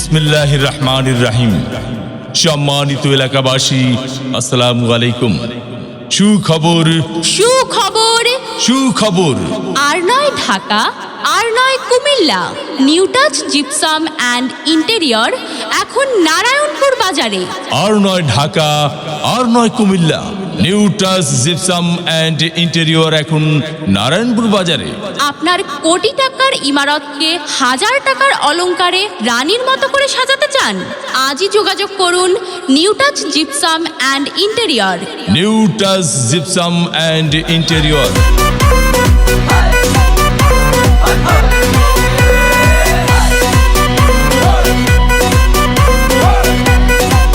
বিসমিল্লাহির রহমানির রহিম। সম্মানিত এলাকাবাসী, আসসালামু আলাইকুম। সুখবর, সুখবর। সুখবর। আর নয় ঢাকা, আর নয় Comilla, new touch gypsum and interior এখন নারায়ণপুর বাজারে। আর নয় ঢাকা, আর নয় Comilla, new touch gypsum and interior এখন নারায়ণপুর বাজারে। আপনার কোটি টাকার ইমারতকে হাজার টাকার অলংকারে রানীর মতো করে সাজাতে চান? আজই যোগাযোগ করুন new touch gypsum and interior. New touch gypsum and interior.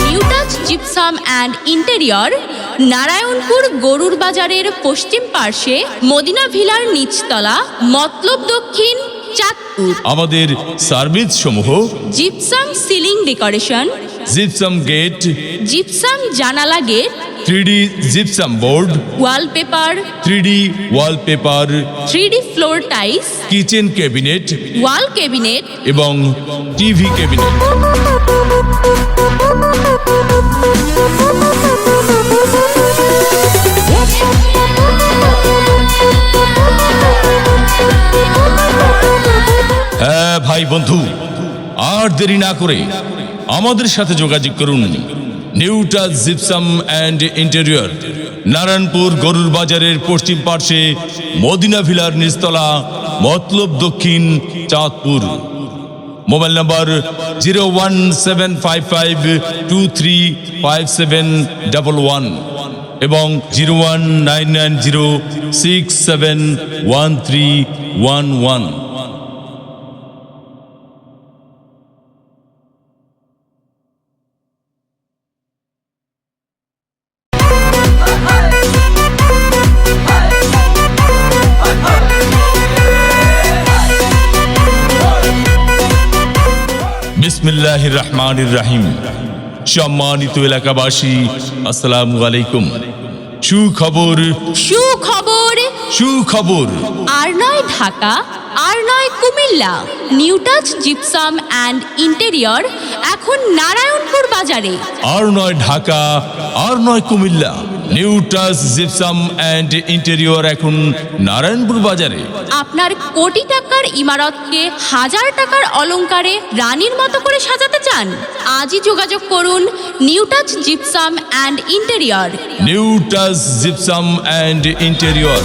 New touch gypsum and interior Narayanpur গরুর বাজারের পশ্চিম পার্শ্বে মদিনা ভিলার নিচতলা, মতলব দক্ষিণ, চাঁদপুর। আমাদের সার্ভিস সমূহ: gypsum ceiling decoration, gypsum gate, gypsum জানালা gate, 3D gypsum board, wallpaper, 3D wallpaper, 3D floor tiles, kitchen cabinet wall cabinet, এবং TV cabinet. হ্যাঁ ভাই বন্ধু, আর দেরি না করে আমাদের সাথে যোগাযোগ করুন। New touch gypsum and interior, Narayanpur গরুর বাজারের পশ্চিম পার্শ্বে মদিনা ভিলার নিচতলা, মতলব দক্ষিণ, চাঁদপুর। মোবাইল নাম্বার 01755235711 এবং 01990671311। বিসমিল্লাহির রহমানির রহিম। সম্মানিত এলাকাবাসী, আসসালামু আলাইকুম। সুখবর, সুখবর। সুখবর। আর নয় ঢাকা, আর নয় Comilla, new touch gypsum and interior এখন নারায়ণপুর বাজারে। আর নয় ঢাকা, আর নয় Comilla, new touch gypsum and interior এখন নারায়ণপুর বাজারে। আপনার কোটি টাকার ইমারতকে হাজার টাকার অলংকারে রানীর মতো করে সাজাতে চান? আজই যোগাযোগ করুন new touch gypsum and interior. New touch gypsum and interior.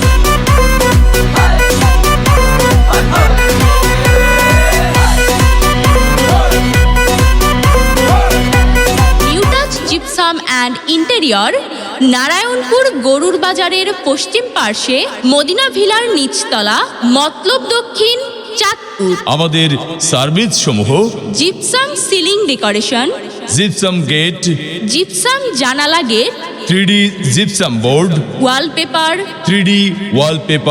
New touch gypsum and interior Narayanpur গরুর বাজারের পশ্চিম পার্শ্বে মদিনা ভিলার নিচতলা, মতলব দক্ষিণ, চাঁদপুর। আমাদের সার্ভিস সমূহ: gypsum ceiling decoration, gypsum gate, gypsum জানালা gate, 3D gypsum board, wallpaper, 3D wallpaper,